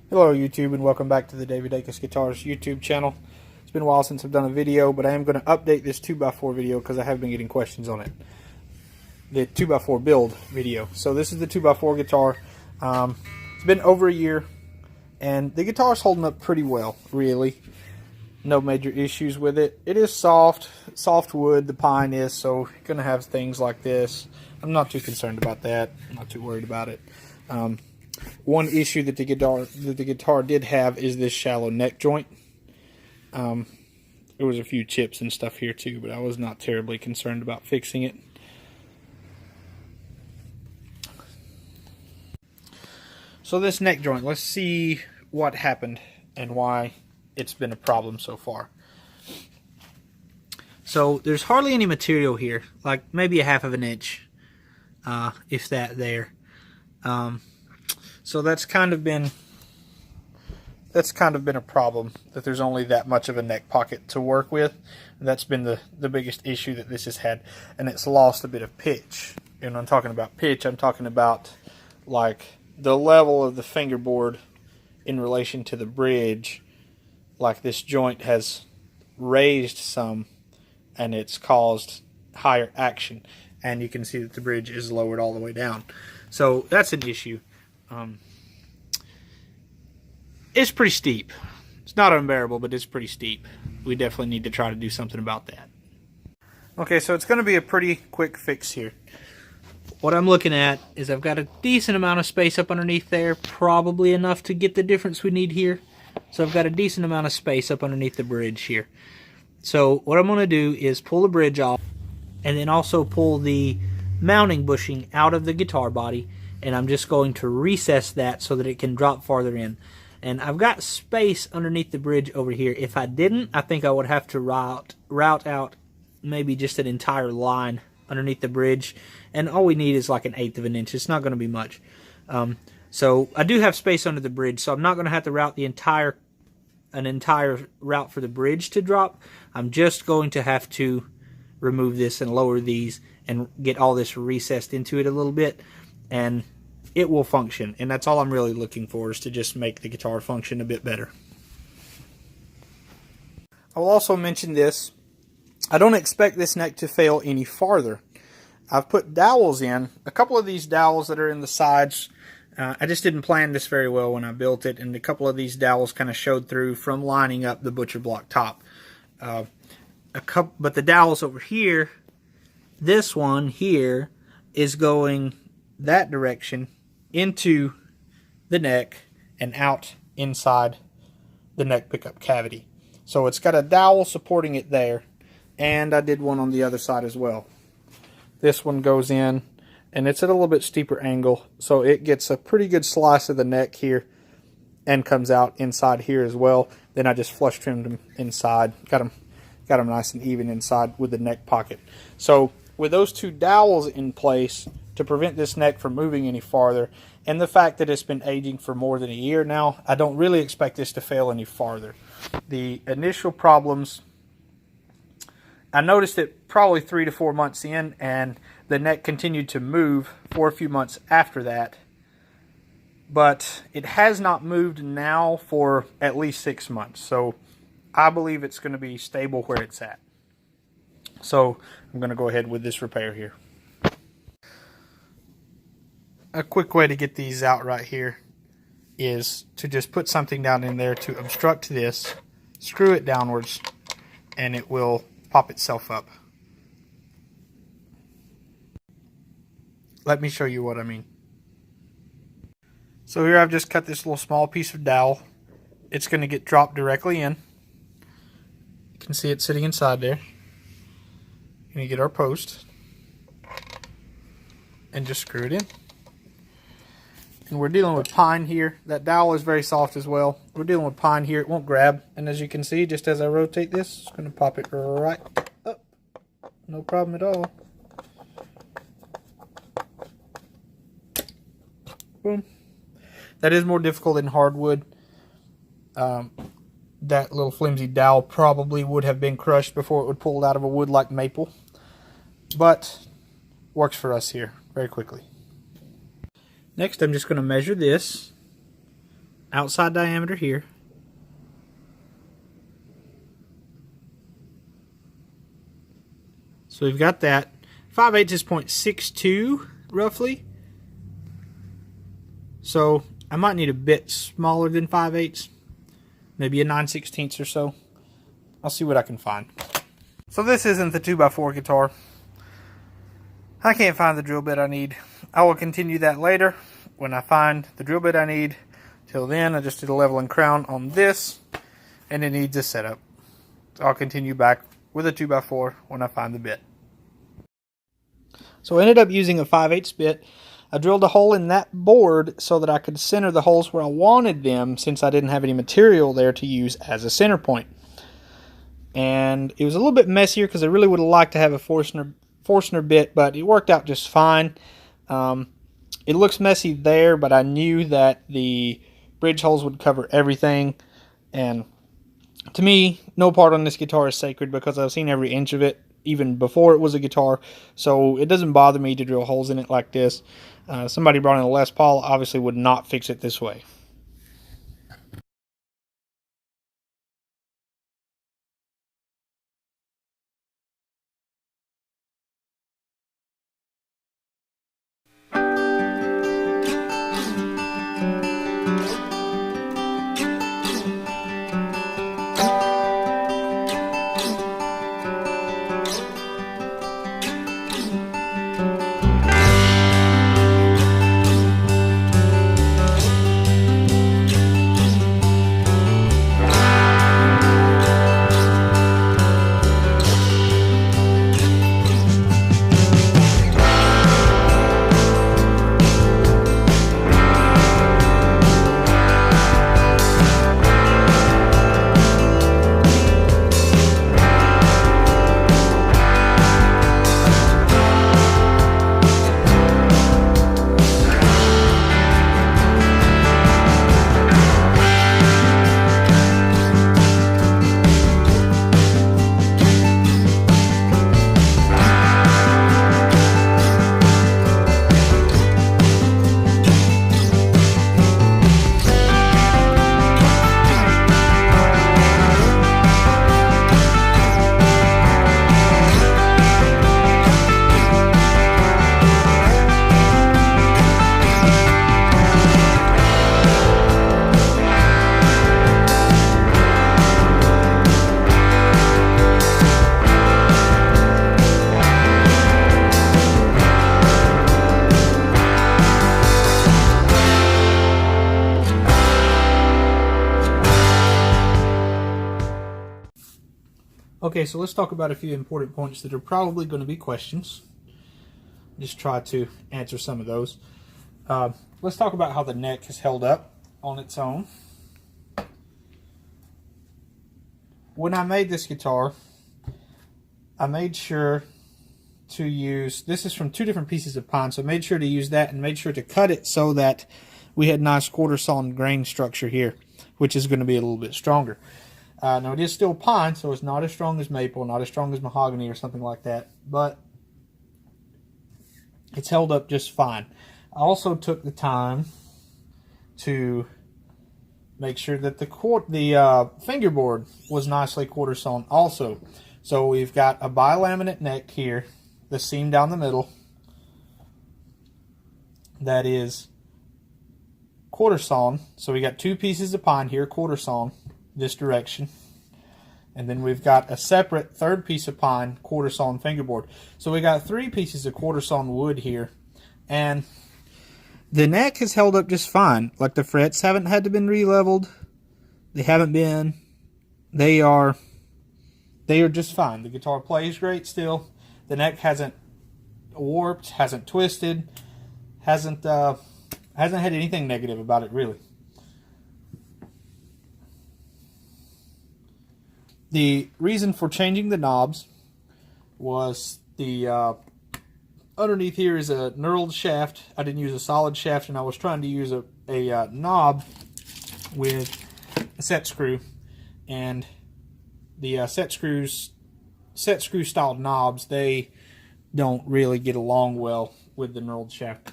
Hello YouTube, and welcome back to the DaveyDacusGuitars YouTube channel. It's been a while since I've done a video, but I am going to update this 2x4 video because I have been getting questions on it. The 2x4 build video. So this is the 2x4 guitar. It's been over a year, and the guitar's holding up pretty well, really. No major issues with it. It is soft wood, the pine is, so you're going to have things like this. I'm not too concerned about that. I'm not too worried about it. One issue that the guitar did have is this shallow neck joint. There was a few chips and stuff here too, but I was not terribly concerned about fixing it. So this neck joint, let's see what happened and why it's been a problem so far. So there's hardly any material here, like maybe a half of an inch, if that there. So that's kind of been a problem, that there's only that much of a neck pocket to work with. And that's been the biggest issue that this has had, and it's lost a bit of pitch. And when I'm talking about pitch, I'm talking about like the level of the fingerboard in relation to the bridge. Like this joint has raised some, and it's caused higher action, and you can see that the bridge is lowered all the way down. So that's an issue. It's pretty steep. It's not unbearable, but it's pretty steep. We definitely need to try to do something about that. Okay, so it's going to be a pretty quick fix here. What I'm looking at is I've got a decent amount of space up underneath there, probably enough to get the difference we need here. So I've got a decent amount of space up underneath the bridge here. So what I'm going to do is pull the bridge off, and then also pull the mounting bushing out of the guitar body, and I'm just going to recess that so that it can drop farther in. And I've got space underneath the bridge over here. If I didn't, I think I would have to route out maybe just an entire line underneath the bridge, and all we need is like 1/8 of an inch. It's not going to be much. So I do have space under the bridge, so I'm not going to have to route an entire route for the bridge to drop. I'm just going to have to remove this and lower these and get all this recessed into it a little bit, and it will function. And that's all I'm really looking for, is to just make the guitar function a bit better. I will also mention this. I don't expect this neck to fail any farther. I've put dowels in. A couple of these dowels that are in the sides, I just didn't plan this very well when I built it, and a couple of these dowels kind of showed through from lining up the butcher block top. But the dowels over here, this one here is going that direction into the neck and out inside the neck pickup cavity. So it's got a dowel supporting it there, and I did one on the other side as well. This one goes in, and it's at a little bit steeper angle, so it gets a pretty good slice of the neck here and comes out inside here as well. Then I just flush trimmed them inside, got them nice and even inside with the neck pocket. So with those two dowels in place to prevent this neck from moving any farther, and the fact that it's been aging for more than a year now, I don't really expect this to fail any farther. The initial problems, I noticed it probably 3 to 4 months in, and the neck continued to move for a few months after that. But it has not moved now for at least 6 months. So I believe it's going to be stable where it's at. So I'm going to go ahead with this repair here. A quick way to get these out right here is to just put something down in there to obstruct this, screw it downwards, and it will pop itself up. Let me show you what I mean. So here I've just cut this little small piece of dowel. It's going to get dropped directly in. You can see it sitting inside there. And you get our post and just screw it in. And we're dealing with pine here. That dowel is very soft as well. We're dealing with pine here. It won't grab. And as you can see, just as I rotate this, it's going to pop it right up. No problem at all. Boom. That is more difficult in hardwood. That little flimsy dowel probably would have been crushed before it would pull it out of a wood like maple. But works for us here very quickly. Next, I'm just going to measure this outside diameter here. So we've got that. 5/8 is 0.62 roughly. So I might need a bit smaller than 5/8, maybe a 9/16 or so. I'll see what I can find. So this isn't the 2x4 guitar. I can't find the drill bit I need. I will continue that later when I find the drill bit I need. Till then, I just did a level and crown on this, and it needs a setup. So I'll continue back with a 2x4 when I find the bit. So I ended up using a 5/8 bit. I drilled a hole in that board so that I could center the holes where I wanted them, since I didn't have any material there to use as a center point. And it was a little bit messier because I really would have liked to have a Forstner bit, but it worked out just fine. It looks messy there, but I knew that the bridge holes would cover everything. And to me, no part on this guitar is sacred because I've seen every inch of it, even before it was a guitar. So it doesn't bother me to drill holes in it like this. Somebody brought in a Les Paul, obviously would not fix it this way. Okay, so let's talk about a few important points that are probably going to be questions. Just try to answer some of those. Let's talk about how the neck has held up on its own. When I made this guitar, I made sure to use, this is from 2 different pieces of pine, so I made sure to use that and made sure to cut it so that we had nice quarter-sawn grain structure here, which is going to be a little bit stronger. Now it is still pine, so it's not as strong as maple, not as strong as mahogany or something like that, but it's held up just fine. I also took the time to make sure that the fingerboard was nicely quarter sawn also. So we've got a bilaminate neck here, the seam down the middle, that is quarter sawn. So we got 2 pieces of pine here, quarter sawn this direction, and then we've got a separate 3rd piece of pine quarter sawn fingerboard. So we got 3 pieces of quarter sawn wood here, and the neck has held up just fine. Like, the frets haven't had to been re-leveled. They haven't been. They are just fine. The guitar plays great still. The neck hasn't warped, hasn't twisted, hasn't had anything negative about it really. The reason for changing the knobs was the underneath here is a knurled shaft. I didn't use a solid shaft, and I was trying to use a knob with a set screw, and the set screw style knobs, they don't really get along well with the knurled shaft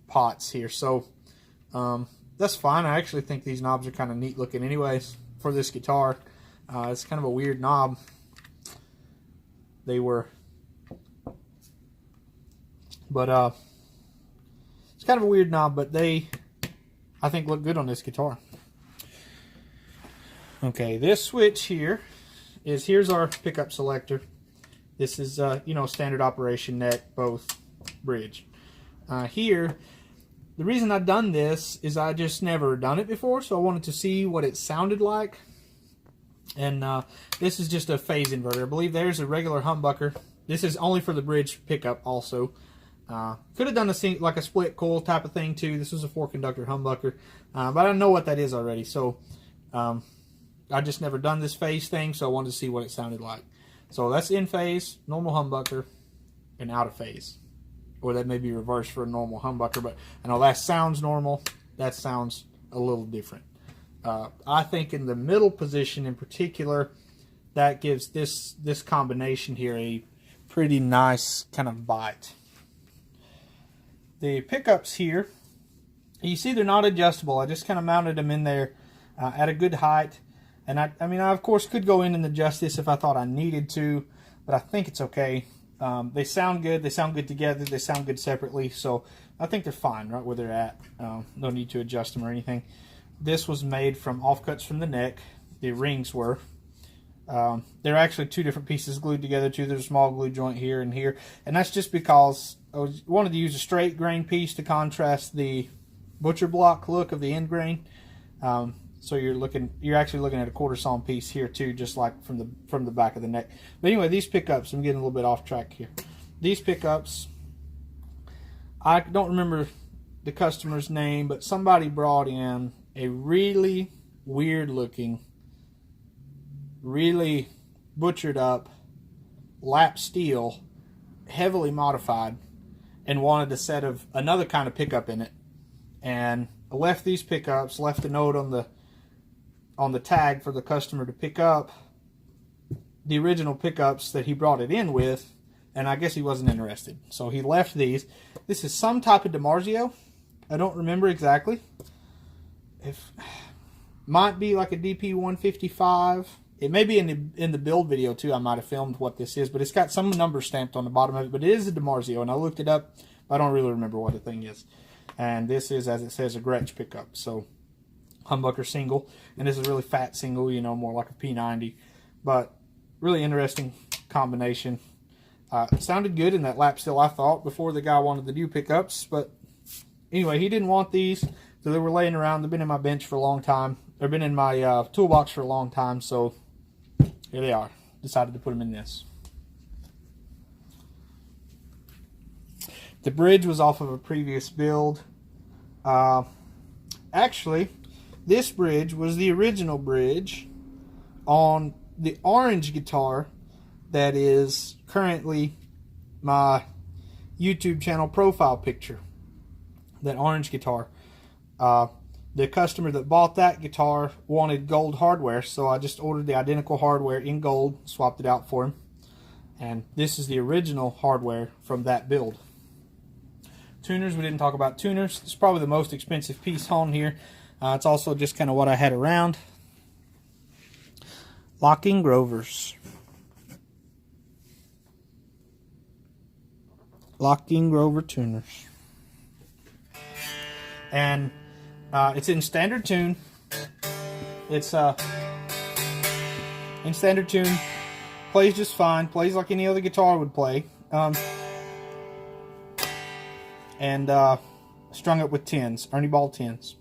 pots here. So that's fine. I actually think these knobs are kind of neat looking anyways for this guitar. It's kind of a weird knob. They were, but it's kind of a weird knob, but they, I think, look good on this guitar. Okay, this switch here is, here's our pickup selector. This is, you know, standard operation, neck, both, bridge. Here, the reason I've done this is I just never done it before, so I wanted to see what it sounded like. And this is just a phase inverter. I believe there's a regular humbucker. This is only for the bridge pickup also. Could have done like a split coil type of thing too. This was a 4-conductor humbucker, but I know what that is already. So I just never done this phase thing, so I wanted to see what it sounded like. So that's in phase, normal humbucker, and out of phase. Or that may be reversed for a normal humbucker, but I know that sounds normal. That sounds a little different. I think in the middle position in particular, that gives this combination here a pretty nice kind of bite. The pickups here, you see they're not adjustable. I just kind of mounted them in there at a good height. And I mean, I of course could go in and adjust this if I thought I needed to, but I think it's okay. They sound good. They sound good together. They sound good separately. So I think they're fine right where they're at. No need to adjust them or anything. This was made from offcuts from the neck. The rings were. They're actually two different pieces glued together too. There's a small glue joint here and here. And that's just because I wanted to use a straight grain piece to contrast the butcher block look of the Endgrain. So you're actually looking at a quarter sawn piece here too, just like from the back of the neck. But anyway, these pickups, I'm getting a little bit off track here. These pickups, I don't remember the customer's name, but somebody brought in a really weird looking, really butchered up lap steel, heavily modified, and wanted a set of another kind of pickup in it. And I left these pickups, left a note on the tag for the customer to pick up the original pickups that he brought it in with, and I guess he wasn't interested. So he left these. This is some type of DiMarzio. I don't remember exactly. Might be like a DP 155. It may be in the build video too. I might have filmed what this is, but it's got some number stamped on the bottom of it. But it is a DiMarzio, and I looked it up. But I don't really remember what the thing is. And this is, as it says, a Gretsch pickup. So humbucker single, and this is a really fat single, you know, more like a P90. But really interesting combination. It sounded good in that lap steel, I thought, before the guy wanted the new pickups. But anyway, he didn't want these, so they were laying around. They've been in my bench for a long time. They've been in my toolbox for a long time, so here they are. Decided to put them in this. The bridge was off of a previous build. Actually, this bridge was the original bridge on the orange guitar that is currently my YouTube channel profile picture. That orange guitar. The customer that bought that guitar wanted gold hardware, so I just ordered the identical hardware in gold, swapped it out for him. And this is the original hardware from that build. Tuners, we didn't talk about tuners. It's probably the most expensive piece on here. It's also just kind of what I had around. Locking Grovers. Locking Grover tuners. And it's in standard tune. It's in standard tune. Plays just fine. Plays like any other guitar would play. And strung up with 10s, Ernie Ball 10s.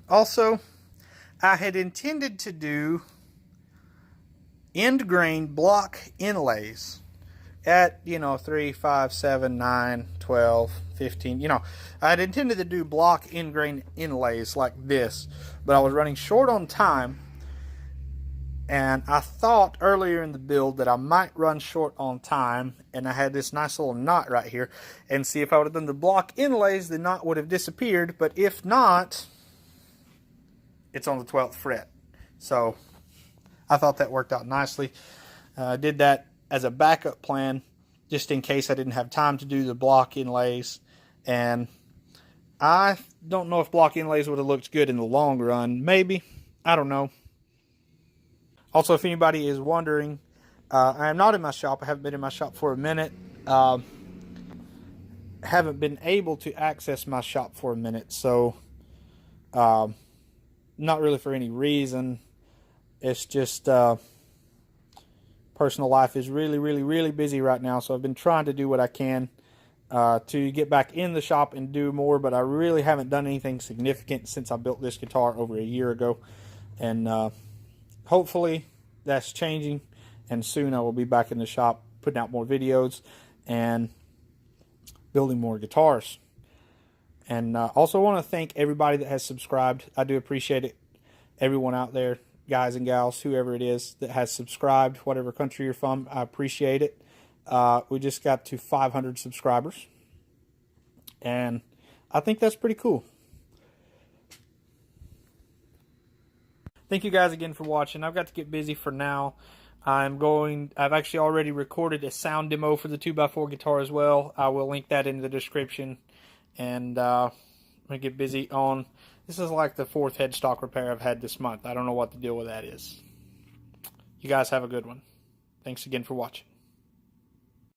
Also, I had intended to do Endgrain block inlays at, you know, 3, 5, 7, 9, 12, 15. You know, I'd intended to do block Endgrain inlays like this, but I was running short on time, and I thought earlier in the build that I might run short on time, and I had this nice little knot right here, and see, if I would have done the block inlays, the knot would have disappeared, but if not, it's on the 12th fret. So I thought that worked out nicely. I did that as a backup plan, just in case I didn't have time to do the block inlays. And I don't know if block inlays would have looked good in the long run. Maybe. I don't know. Also, if anybody is wondering, I am not in my shop. I haven't been in my shop for a minute. Haven't been able to access my shop for a minute. So, not really for any reason. It's just personal life is really busy right now. So I've been trying to do what I can to get back in the shop and do more. But I really haven't done anything significant since I built this guitar over a year ago. And hopefully that's changing. And soon I will be back in the shop putting out more videos and building more guitars. And also want to thank everybody that has subscribed. I do appreciate it. Everyone out there, guys and gals, whoever it is that has subscribed, whatever country you're from, I appreciate it. We just got to 500 subscribers. And I think that's pretty cool. Thank you guys again for watching. I've got to get busy for now. I've actually already recorded a sound demo for the 2x4 guitar as well. I will link that in the description. And I'm going to get busy on, this is like the 4th headstock repair I've had this month. I don't know what the deal with that is. You guys have a good one. Thanks again for watching.